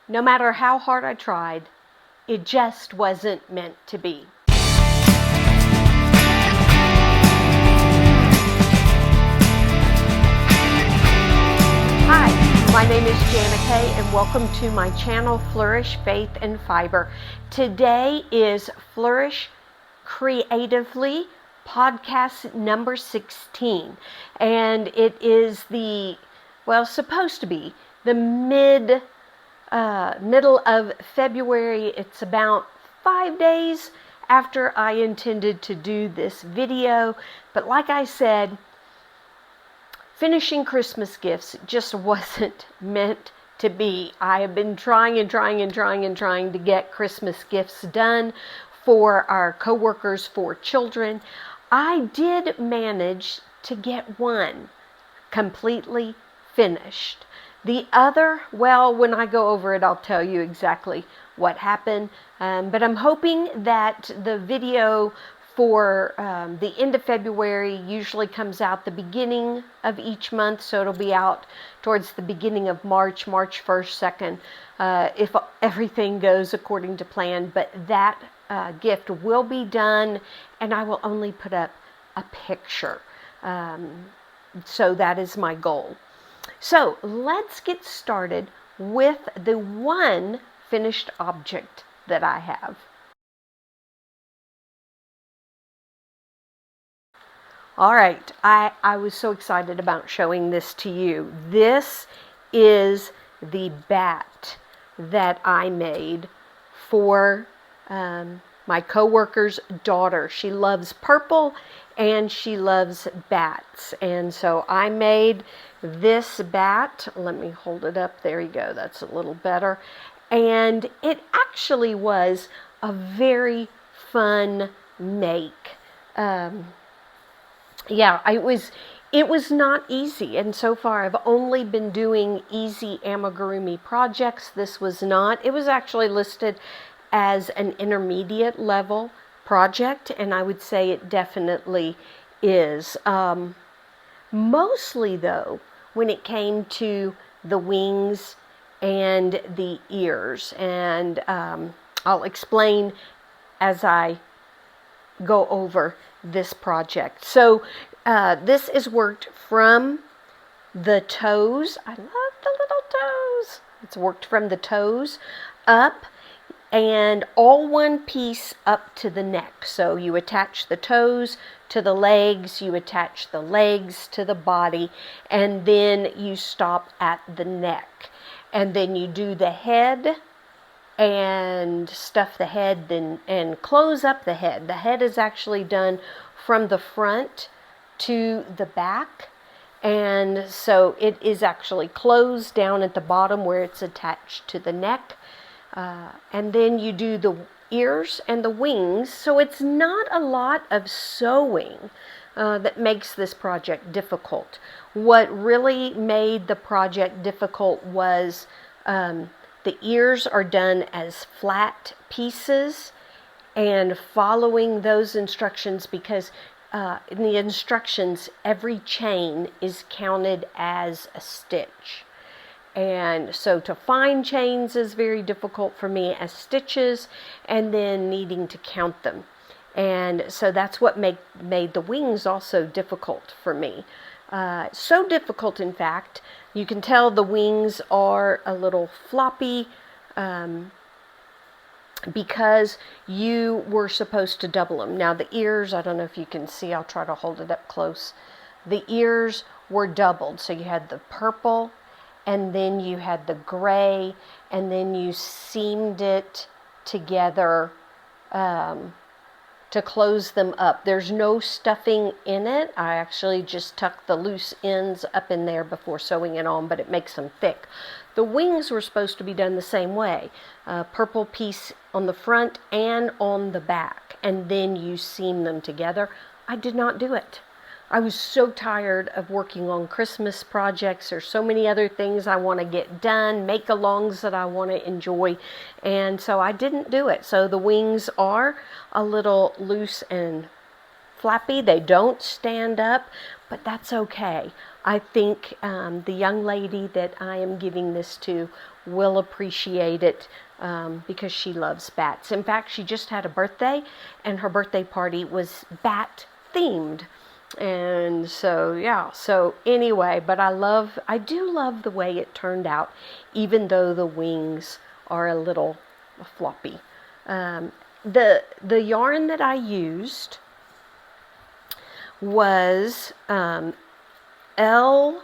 no matter how hard I tried, it just wasn't meant to be. Hi, my name is Janica and welcome to my channel, Flourish, Faith, and Fiber. Today is Flourish Creatively Podcast number 16, and it is supposed to be the middle of February. It's about 5 days after I intended to do this video, but like I said, finishing Christmas gifts just wasn't meant to be. I have been trying to get Christmas gifts done for our coworkers, for children. I did manage to get one completely finished. The other, when I go over it, I'll tell you exactly what happened. But I'm hoping that the video for the end of February usually comes out the beginning of each month, so it'll be out towards the beginning of March 1st, 2nd, if everything goes according to plan. But that gift will be done, and I will only put up a picture. So that is my goal. So let's get started with the one finished object that I have. All right, I was so excited about showing this to you. This is the bat that I made for my coworker's daughter. She loves purple and she loves bats. And so I made this bat. Let me hold it up. There you go. That's a little better. And it actually was a very fun make. It was not easy, and so far I've only been doing easy amigurumi projects. This was not. It was actually listed as an intermediate level project, and I would say it definitely is. Mostly though, when it came to the wings and the ears, and I'll explain as I go over this project. So this is worked from the toes. I love the little toes. It's worked from the toes up and all one piece up to the neck. So you attach the toes to the legs, you attach the legs to the body, and then you stop at the neck. And then you do the head and stuff the head and close up the head. The head is actually done from the front to the back, and so it is actually closed down at the bottom where it's attached to the neck, and then you do the ears and the wings. So it's not a lot of sewing that makes this project difficult. What really made the project difficult was the ears are done as flat pieces, and following those instructions, because in the instructions every chain is counted as a stitch, and so to find chains is very difficult for me as stitches, and then needing to count them. And so that's what made the wings also difficult for me. So difficult, in fact, you can tell the wings are a little floppy because you were supposed to double them. Now the ears, I don't know if you can see, I'll try to hold it up close. The ears were doubled. So you had the purple, and then you had the gray, and then you seamed it together to close them up. There's no stuffing in it. I actually just tuck the loose ends up in there before sewing it on, but it makes them thick. The wings were supposed to be done the same way. Purple piece on the front and on the back, and then you seam them together. I did not do it. I was so tired of working on Christmas projects. There's so many other things I want to get done, make-alongs that I want to enjoy, and so I didn't do it. So the wings are a little loose and flappy. They don't stand up, but that's okay. I think the young lady that I am giving this to will appreciate it because she loves bats. In fact, she just had a birthday, and her birthday party was bat themed. And so, yeah, so anyway, but I do love the way it turned out, even though the wings are a little floppy. The yarn that I used was L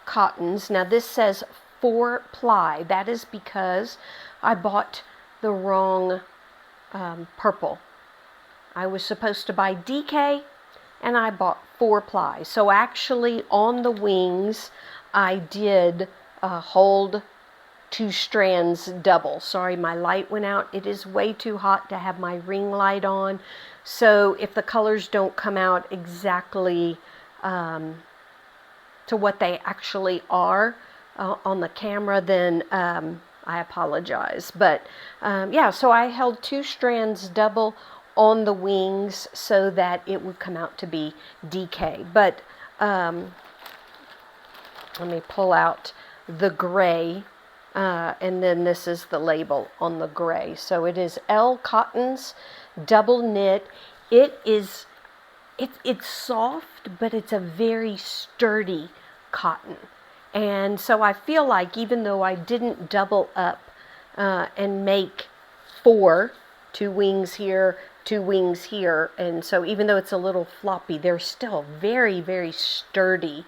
Cottons. Now this says 4-ply. That is because I bought the wrong purple. I was supposed to buy DK, and I bought 4-ply. So actually on the wings, I did hold 2 strands double. Sorry, my light went out. It is way too hot to have my ring light on. So if the colors don't come out exactly to what they actually are on the camera, then I apologize. But yeah, so I held 2 strands double on the wings so that it would come out to be DK. But let me pull out the gray, and then this is the label on the gray. So it is L Cottons double knit. It's soft, but it's a very sturdy cotton. And so I feel like even though I didn't double up and make 4, 2 wings here, 2 wings here, and so even though it's a little floppy, they're still very, very sturdy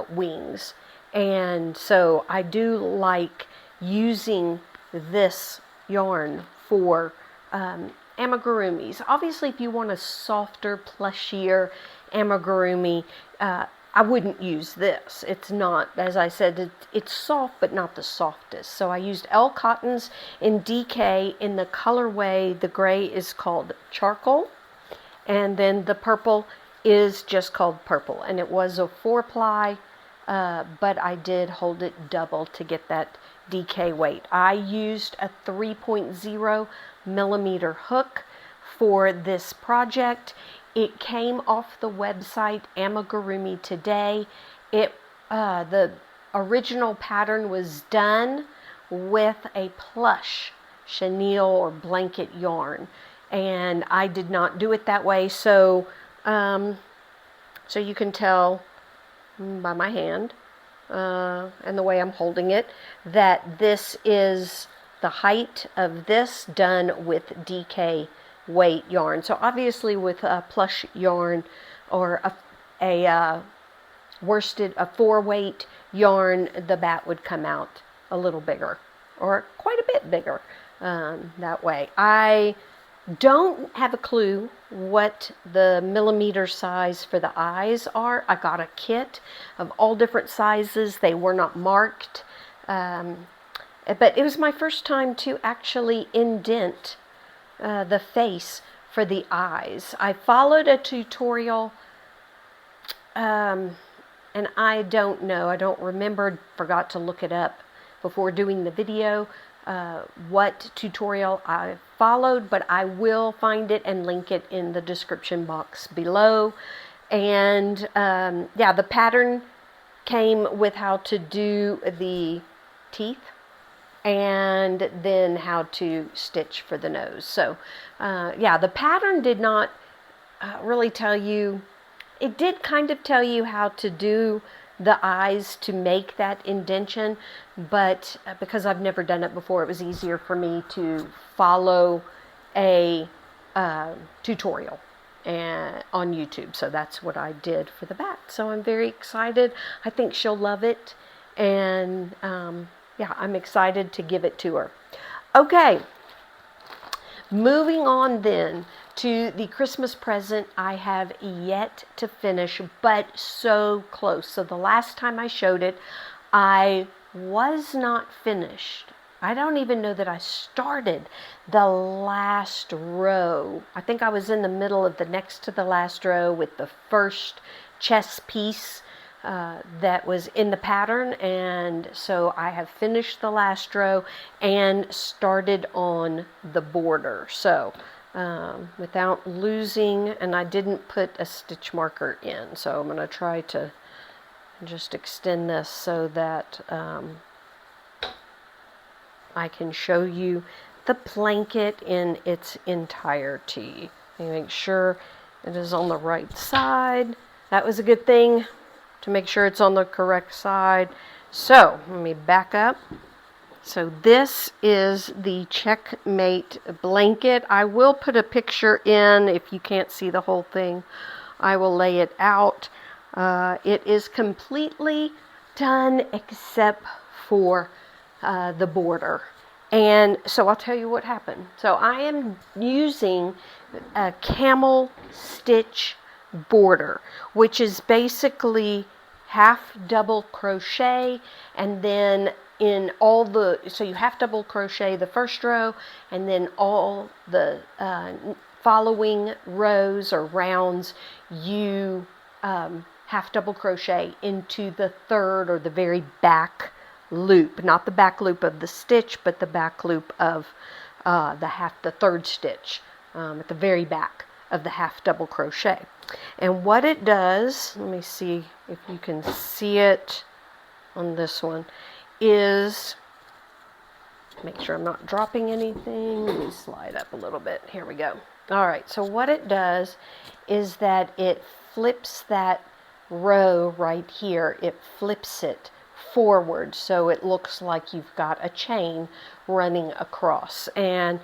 wings. And so I do like using this yarn for amigurumis. Obviously, if you want a softer, plushier amigurumi, I wouldn't use this. It's not, as I said, it's soft, but not the softest. So I used L Cottons in DK. In the colorway, the gray is called charcoal, and then the purple is just called purple. And it was a 4-ply, but I did hold it double to get that DK weight. I used a 3.0 millimeter hook for this project. It came off the website Amigurumi Today. The original pattern was done with a plush chenille or blanket yarn, and I did not do it that way. So, so you can tell by my hand and the way I'm holding it that this is the height of this done with DK weight yarn. So obviously with a plush yarn or a worsted, a 4-weight yarn, the bat would come out a little bigger or quite a bit bigger that way. I don't have a clue what the millimeter size for the eyes are. I got a kit of all different sizes. They were not marked. But it was my first time to actually indent the face for the eyes. I followed a tutorial, and I don't know, I don't remember, forgot to look it up before doing the video, what tutorial I followed, but I will find it and link it in the description box below. And yeah, the pattern came with how to do the teeth and then how to stitch for the nose. So yeah, the pattern did not really tell you, it did kind of tell you how to do the eyes to make that indentation, but because I've never done it before, it was easier for me to follow a tutorial on YouTube. So that's what I did for the bat. So I'm very excited. I think she'll love it, and yeah, I'm excited to give it to her. Okay, moving on then to the Christmas present I have yet to finish, but so close. So the last time I showed it, I was not finished. I don't even know that I started the last row. I think I was in the middle of the next to the last row with the first chess piece that was in the pattern, and so I have finished the last row and started on the border. So without losing, and I didn't put a stitch marker in, so I'm going to try to just extend this so that I can show you the blanket in its entirety. Make sure it is on the right side. That was a good thing, to make sure it's on the correct side. So let me back up. So this is the Checkmate blanket. I will put a picture in if you can't see the whole thing. I will lay it out. It is completely done except for the border. And so I'll tell you what happened. So I am using a camel stitch border, which is basically half double crochet, and then so you half double crochet the first row, and then all the following rows or rounds you half double crochet into the third or the very back loop, not the back loop of the stitch, but the back loop of the third stitch at the very back of the half double crochet. And what it does, let me see if you can see it on this one, is, make sure I'm not dropping anything. Let me slide up a little bit. Here we go. All right, so what it does is that it flips that row right here. It flips it forward, so it looks like you've got a chain running across. And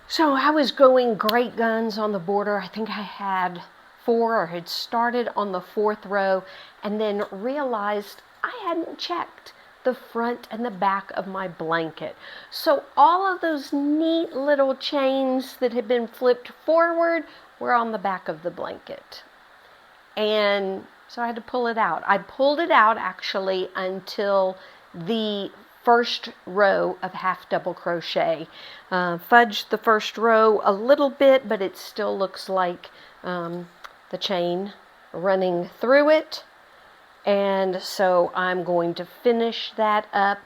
so I was going great guns on the border. I think I had 4 or had started on the 4th row, and then realized I hadn't checked the front and the back of my blanket. So all of those neat little chains that had been flipped forward were on the back of the blanket. And so I had to pull it out. I pulled it out actually until the first row of half double crochet. Fudged the first row a little bit, but it still looks like the chain running through it. And so I'm going to finish that up.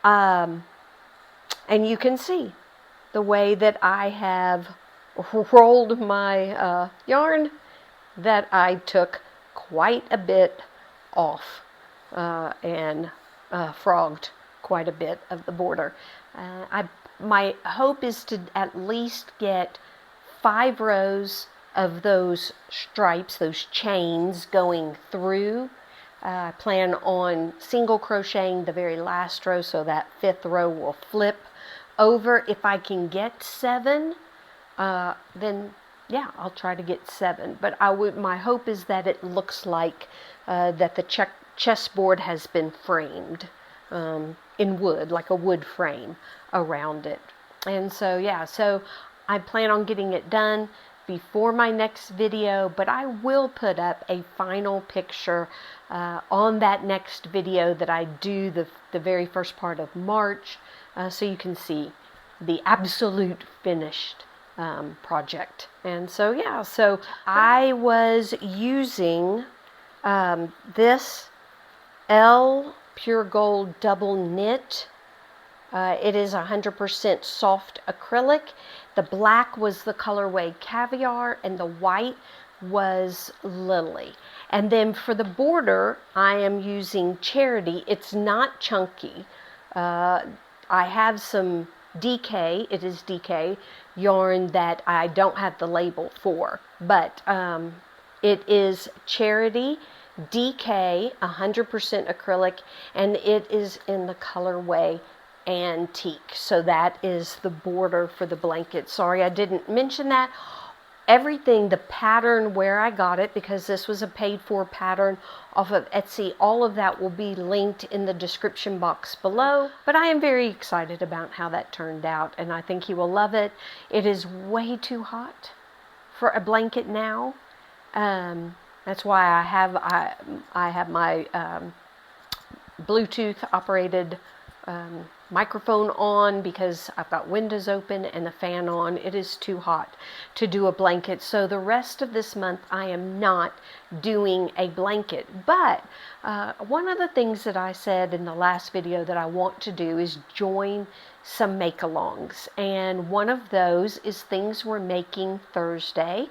And you can see the way that I have rolled my yarn, that I took quite a bit off and frogged quite a bit of the border. My hope is to at least get 5 rows of those stripes, those chains going through. I plan on single crocheting the very last row, so that 5th row will flip over. If I can get 7, then yeah, I'll try to get 7. But my hope is that it looks like that the chessboard has been framed in wood, like a wood frame around it. And so yeah, so I plan on getting it done before my next video, but I will put up a final picture on that next video that I do the very first part of March, so you can see the absolute finished project. And so yeah, so I was using this L Pure Gold double knit. It is 100% soft acrylic. The black was the colorway Caviar, and the white was Lily. And then for the border, I am using Charity. It's not chunky. I have some DK, it is DK yarn that I don't have the label for, but it is Charity DK, 100% acrylic, and it is in the colorway Antique. So that is the border for the blanket. Sorry, I didn't mention that. Everything, the pattern, where I got it, because this was a paid for pattern off of Etsy, all of that will be linked in the description box below. But I am very excited about how that turned out, and I think you will love it. It is way too hot for a blanket now. That's why I have my Bluetooth operated microphone on, because I've got windows open and the fan on. It is too hot to do a blanket. So the rest of this month I am not doing a blanket. But one of the things that I said in the last video that I want to do is join some make-alongs. And one of those is Things We're Making Thursday.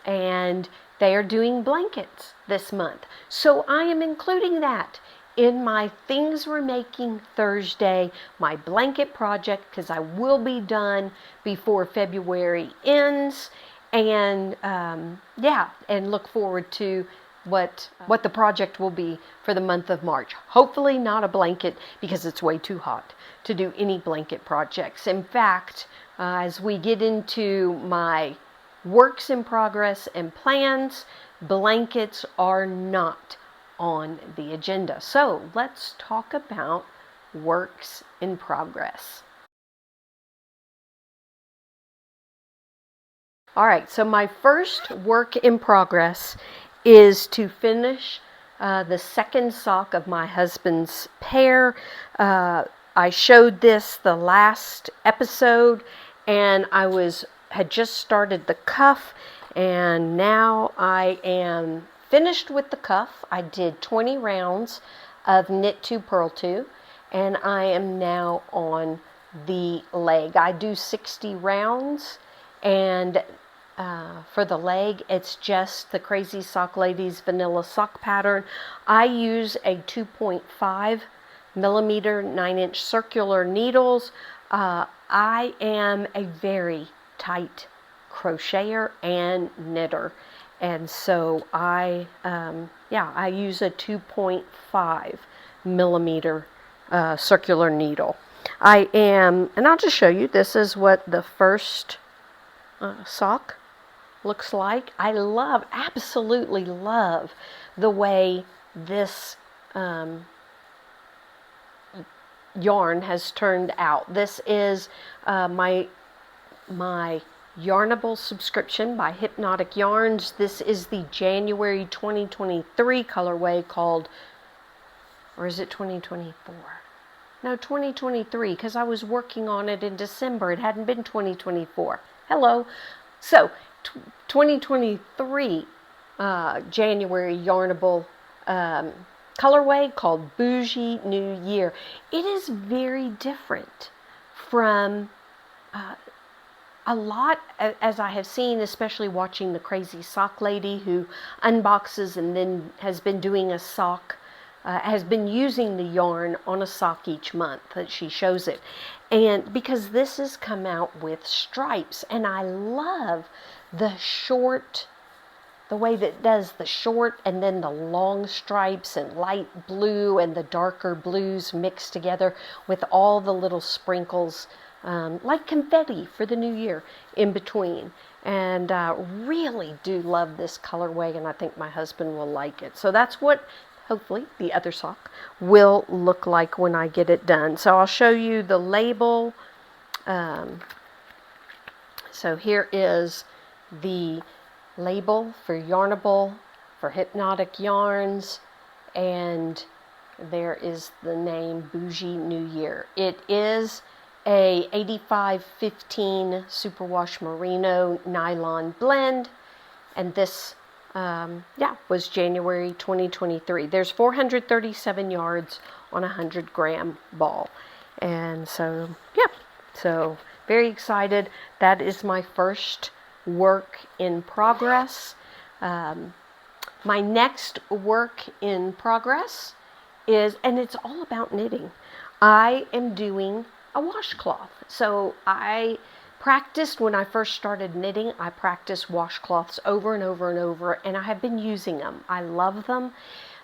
And they are doing blankets this month. So I am including that in my things we're making Thursday, my blanket project, because I will be done before February ends, and and look forward to what the project will be for the month of March. Hopefully not a blanket, because it's way too hot to do any blanket projects. In fact, as we get into my works in progress and plans, blankets are not on the agenda. So let's talk about works in progress. All right, so my first work in progress is to finish the second sock of my husband's pair. I showed this the last episode, and I had just started the cuff, and now I am finished with the cuff. I did 20 rounds of knit 2 purl 2, and I am now on the leg. I do 60 rounds, and for the leg, it's just the Crazy Sock Ladies vanilla sock pattern. I use a 2.5 millimeter 9-inch circular needles. I am a very tight crocheter and knitter, and so I use a 2.5 millimeter circular needle. And I'll just show you, this is what the first sock looks like. I absolutely love the way this yarn has turned out. This is my Yarnable subscription by Hypnotic Yarns. This is the January 2023 colorway called, or is it 2024? No, 2023, because I was working on it in December. It hadn't been 2024. Hello. So 2023 January Yarnable colorway called Bougie New Year. It is very different from a lot, as I have seen, especially watching the Crazy Sock Lady, who unboxes and then has been doing a sock, has been using the yarn on a sock each month that she shows it. And because this has come out with stripes, and I love the way that it does the short and then the long stripes and light blue and the darker blues mixed together with all the little sprinkles, like confetti for the new year in between. And really do love this colorway, and I think my husband will like it. So that's what hopefully the other sock will look like when I get it done. So I'll show you the label. So here is the label for Yarnable, for Hypnotic Yarns, and there is the name Bougie New Year. It is a 85-15 superwash merino nylon blend, and this was January 2023. There's 437 yards on a 100-gram ball, and so so very excited. That is my first work in progress. My next work in progress is, and it's all about knitting. I am doing a washcloth. So I practiced when I first started knitting. I practiced washcloths over and over and over, and I have been using them. I love them.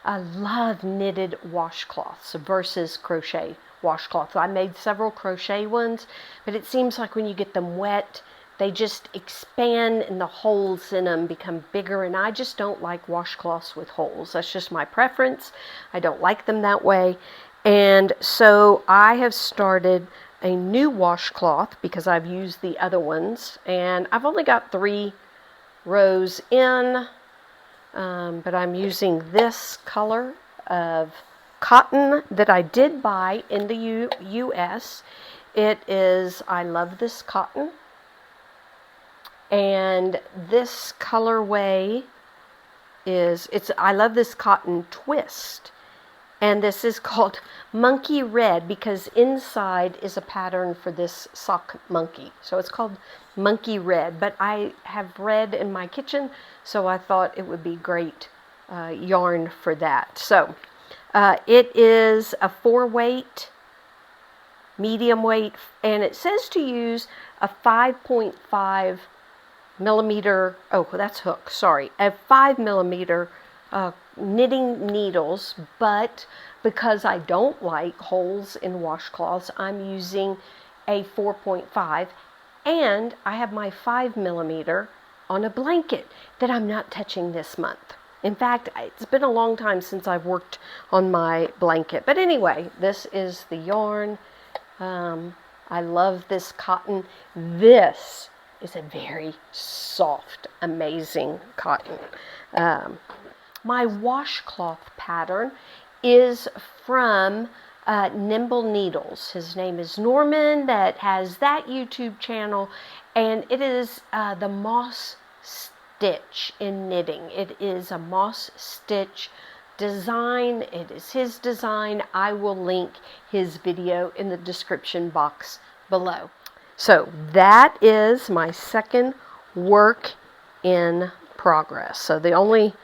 I love knitted washcloths versus crochet washcloths. I made several crochet ones, but it seems like when you get them wet, they just expand and the holes in them become bigger, and I just don't like washcloths with holes. That's just my preference. I don't like them that way. And so I have started a new washcloth because I've used the other ones, and I've only got 3 rows in, but I'm using this color of cotton that I did buy in the US. It is, I love this cotton, and this colorway is, I love this cotton twist. And this is called Monkey Red because inside is a pattern for this sock monkey. So it's called Monkey Red. But I have red in my kitchen, so I thought it would be great yarn for that. So It is a 4-weight, medium weight, and it says to use a 5.5 millimeter, oh, that's hook, sorry, a 5 millimeter knitting needles, but because I don't like holes in washcloths, I'm using a 4.5, and I have my 5 millimeter on a blanket that I'm not touching this month. In fact, it's been a long time since I've worked on my blanket. But anyway, this is the yarn. I love this cotton. This is a very soft, amazing cotton. My washcloth pattern is from Nimble Needles. His name is Norman, that has that YouTube channel, and it is the moss stitch in knitting. It is a moss stitch design. It is his design. I will link his video in the description box below. So that is my second work in progress. So the only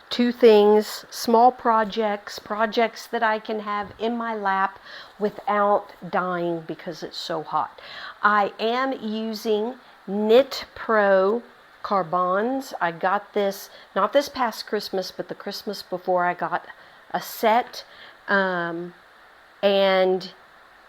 two things, small projects that I can have in my lap without dying because it's so hot. I am using Knit Pro Carbons. I got this, not this past Christmas, but the Christmas before. I got a set, and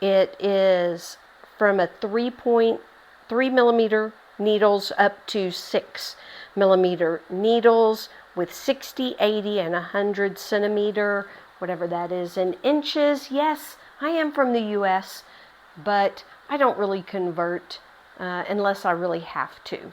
it is from a 3.3 millimeter needles up to 6 millimeter needles with 60, 80, and 100 centimeter, whatever that is, in inches. Yes, I am from the US, but I don't really convert unless I really have to.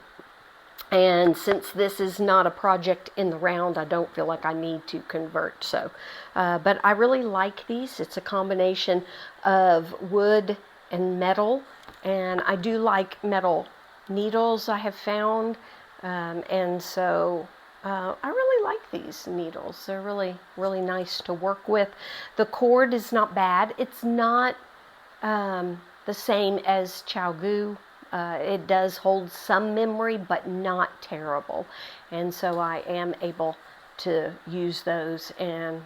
And since this is not a project in the round, I don't feel like I need to convert. So, but I really like these. It's a combination of wood and metal, and I do like metal needles, I have found, and so I really like these needles. They're really, really nice to work with. The cord is not bad. It's not the same as ChiaoGoo. It does hold some memory, but not terrible. And so I am able to use those and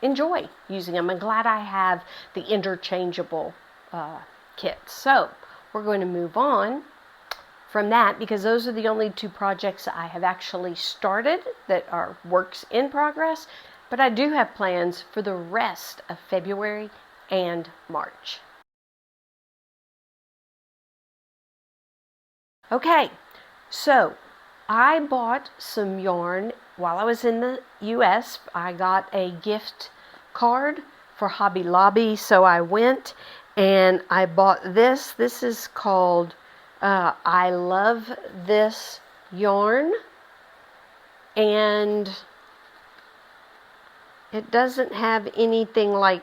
enjoy using them. I'm glad I have the interchangeable kits. So we're going to move on from that, because those are the only two projects I have actually started that are works in progress. But I do have plans for the rest of February and March. Okay, so I bought some yarn while I was in the US. I got a gift card for Hobby Lobby, so I went and I bought this. This is called I Love This Yarn, and it doesn't have anything like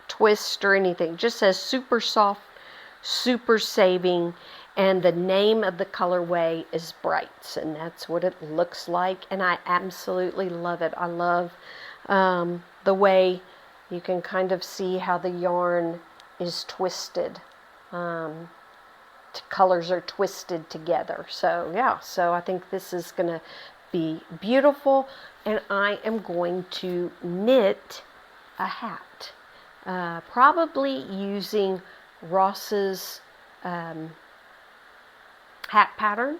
twist or anything. It just says super soft, super saving, and the name of the colorway is Brights, and that's what it looks like, and I absolutely love it. I love the way you can kind of see how the yarn is twisted. Colors are twisted together. So yeah, so I think this is going to be beautiful, and I am going to knit a hat, probably using Ross's hat pattern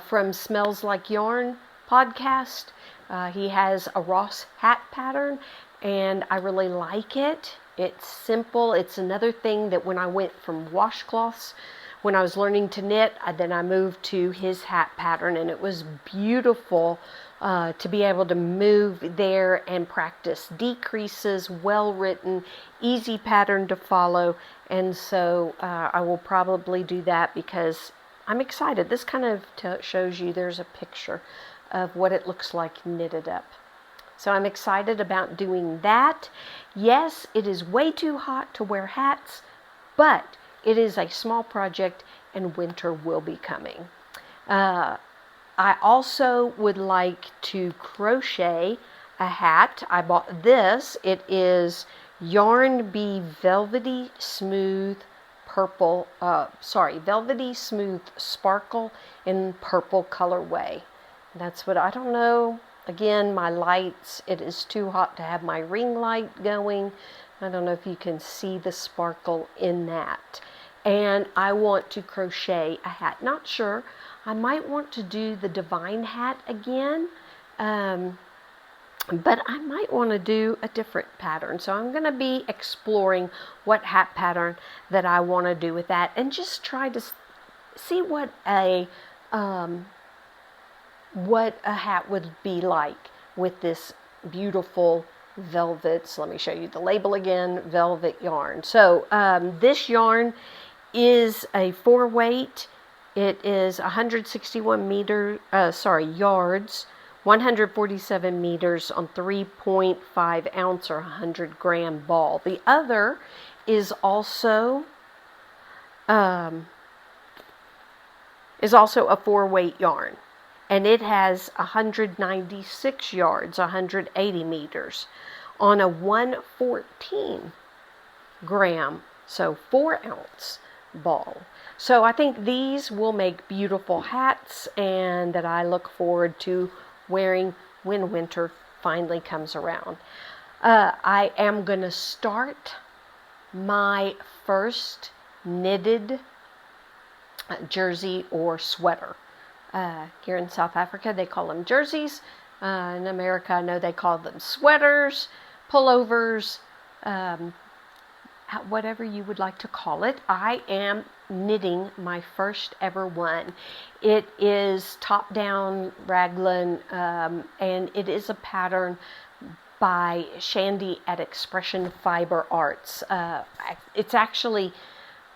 from Smells Like Yarn podcast. He has a Ross hat pattern, and I really like it. It's simple. It's another thing that when I went from washcloths, when I was learning to knit, then I moved to his hat pattern, and it was beautiful to be able to move there and practice decreases, well written, easy pattern to follow. And so I will probably do that because I'm excited. This kind of shows you, there's a picture of what it looks like knitted up. So I'm excited about doing that. Yes, it is way too hot to wear hats, but it is a small project and winter will be coming. I also would like to crochet a hat. I bought this. It is Yarn Bee Velvety Smooth Purple, Velvety Smooth Sparkle in purple colorway. That's what, I don't know Again, my lights, it is too hot to have my ring light going. I don't know if you can see the sparkle in that. And I want to crochet a hat. Not sure. I might want to do the divine hat again. But I might want to do a different pattern. So I'm going to be exploring what hat pattern that I want to do with that, and just try to see what a hat would be like with this beautiful velvet. So let me show you the label again, velvet yarn. So this yarn is a 4-weight. It is 161 yards, 147 meters on 3.5 ounce or 100 gram ball. The other is also a 4-weight yarn, and it has 196 yards, 180 meters on a 114 gram, so 4 ounce ball. So I think these will make beautiful hats, and that I look forward to wearing when winter finally comes around. I am going to start my first knitted jersey or sweater. Here in South Africa, they call them jerseys. In America, I know they call them sweaters, pullovers, whatever you would like to call it. I am knitting my first ever one. It is top down raglan, and it is a pattern by Shandy at Expression Fiber Arts. It's actually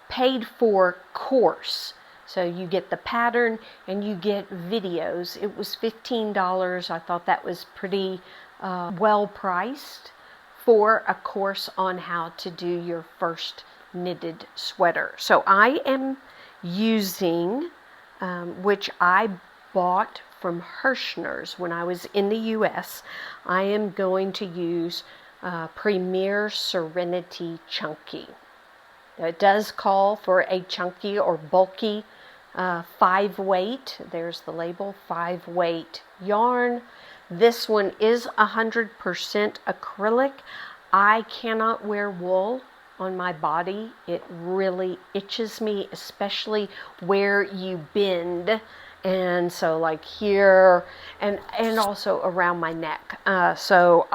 paid for course. So you get the pattern and you get videos. It was $15. I thought that was pretty well priced for a course on how to do your first knitted sweater. So I am using, which I bought from Hirschner's when I was in the US, I am going to use Premier Serenity Chunky. Now, it does call for a chunky or bulky 5-weight. There's the label, 5-weight yarn. This one is 100% acrylic. I cannot wear wool on my body. It really itches me, especially where you bend. And so like here and also around my neck. So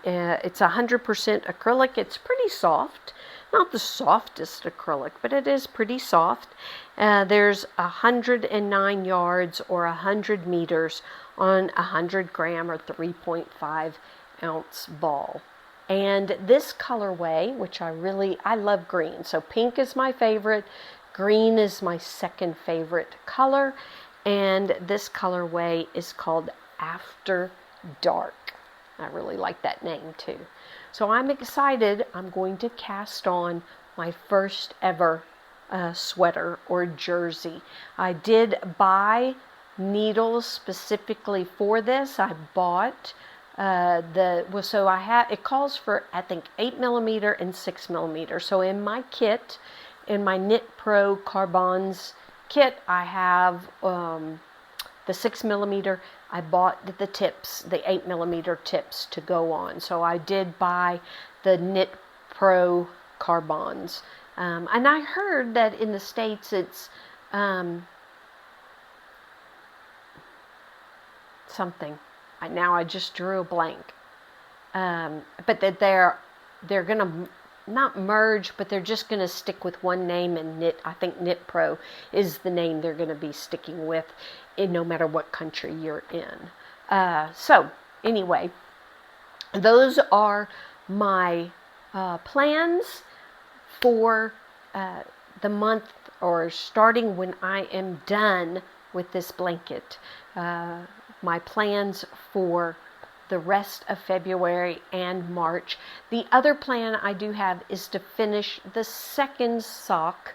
it's 100% acrylic. It's pretty soft. Not the softest acrylic, but it is pretty soft. There's 109 yards or 100 meters on 100 gram or 3.5 ounce ball. And this colorway, which I love green. So pink is my favorite. Green is my second favorite color. And this colorway is called After Dark. I really like that name too. So I'm excited. I'm going to cast on my first ever sweater or jersey. I did buy needles specifically for this. I bought it calls for, I think, 8mm and 6mm. So in my kit, in my Knit Pro Carbons kit, I have the 6mm. I bought the tips, the 8mm tips to go on. So I did buy the Knit Pro Carbons. And I heard that in the States it's something. Now I just drew a blank. But that they're going to not merge, but they're just going to stick with one name, and I think Knit Pro is the name they're going to be sticking with no matter what country you're in. So anyway, those are my plans for the month, or starting when I am done with this blanket. My plans for the rest of February and March. The other plan I do have is to finish the second sock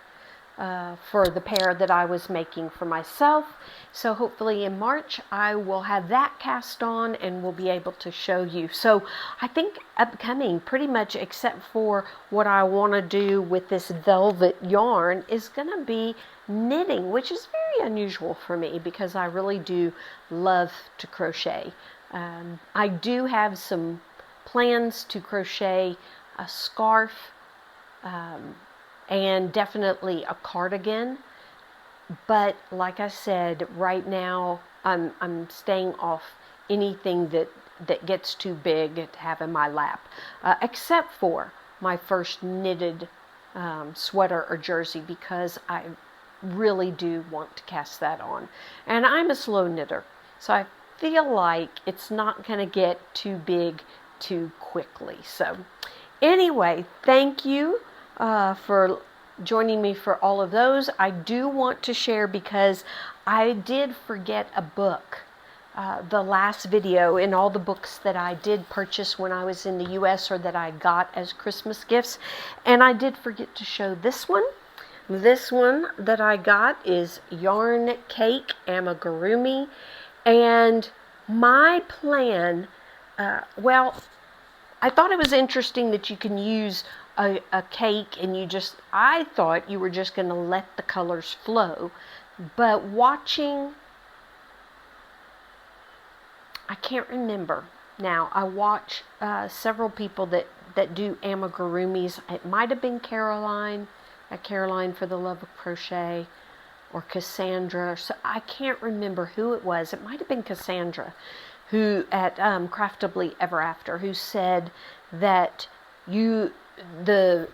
for the pair that I was making for myself. So hopefully in March I will have that cast on and will be able to show you. So I think upcoming, pretty much except for what I want to do with this velvet yarn, is going to be knitting, which is very unusual for me because I really do love to crochet. I do have some plans to crochet a scarf and definitely a cardigan. But like I said, right now I'm staying off anything that gets too big to have in my lap, except for my first knitted sweater or jersey, because I really do want to cast that on. And I'm a slow knitter, so I feel like it's not going to get too big too quickly. So anyway, thank you for joining me for all of those. I do want to share, because I did forget a book. The last video in all the books that I did purchase when I was in the US, or that I got as Christmas gifts, and I did forget to show this one. This one that I got is Yarn Cake Amigurumi, and my plan, I thought it was interesting that you can use a cake and I thought you were just going to let the colors flow. But watching, I can't remember now, I watch several people that do amigurumis. It might have been Caroline for the Love of Crochet, or Cassandra. So I can't remember who it was. It might have been Cassandra, who at Craftably Ever After, who said that the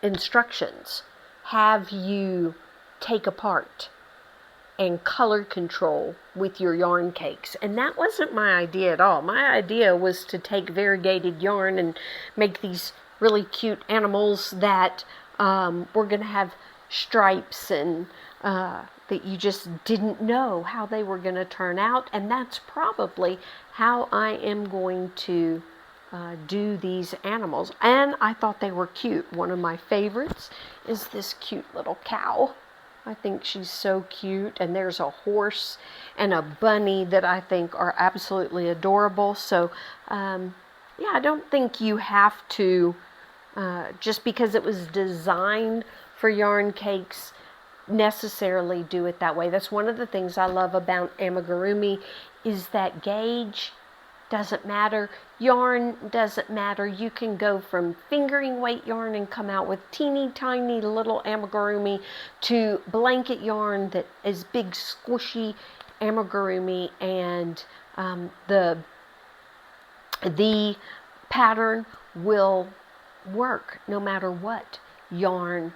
instructions have you take apart and color control with your yarn cakes. And that wasn't my idea at all. My idea was to take variegated yarn and make these really cute animals that were going to have stripes and that you just didn't know how they were going to turn out. And that's probably how I am going to do these animals. And I thought they were cute. One of my favorites is this cute little cow. I think she's so cute. And there's a horse and a bunny that I think are absolutely adorable. So yeah, I don't think you have to, just because it was designed for yarn cakes, necessarily do it that way. That's one of the things I love about amigurumi, is that gauge doesn't matter, yarn doesn't matter. You can go from fingering weight yarn and come out with teeny tiny little amigurumi, to blanket yarn that is big squishy amigurumi, and the pattern will work no matter what yarn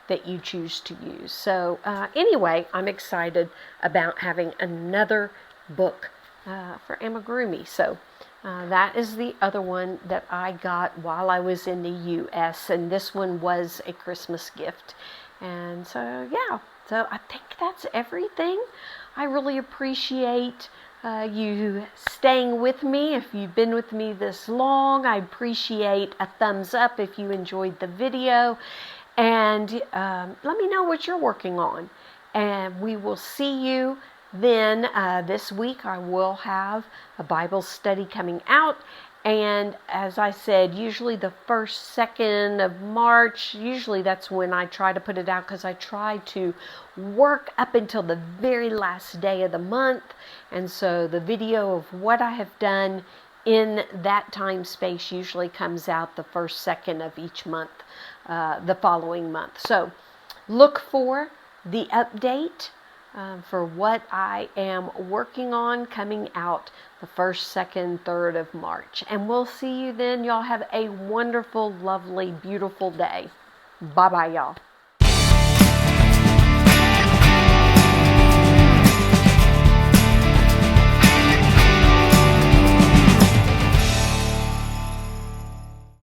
that you choose to use. So anyway, I'm excited about having another book for amigurumi. So that is the other one that I got while I was in the US, and this one was a Christmas gift. And so yeah, so I think that's everything. I really appreciate you staying with me. If you've been with me this long, I appreciate a thumbs up if you enjoyed the video. And let me know what you're working on. And we will see you then. This week I will have a Bible study coming out. And as I said, usually the 1st, 2nd of March, usually that's when I try to put it out, because I try to work up until the very last day of the month. And so the video of what I have done in that time space usually comes out the 1st, 2nd of each month, the following month. So look for the update for what I am working on coming out the 1st, 2nd, 3rd of March. And we'll see you then. Y'all have a wonderful, lovely, beautiful day. Bye-bye, y'all.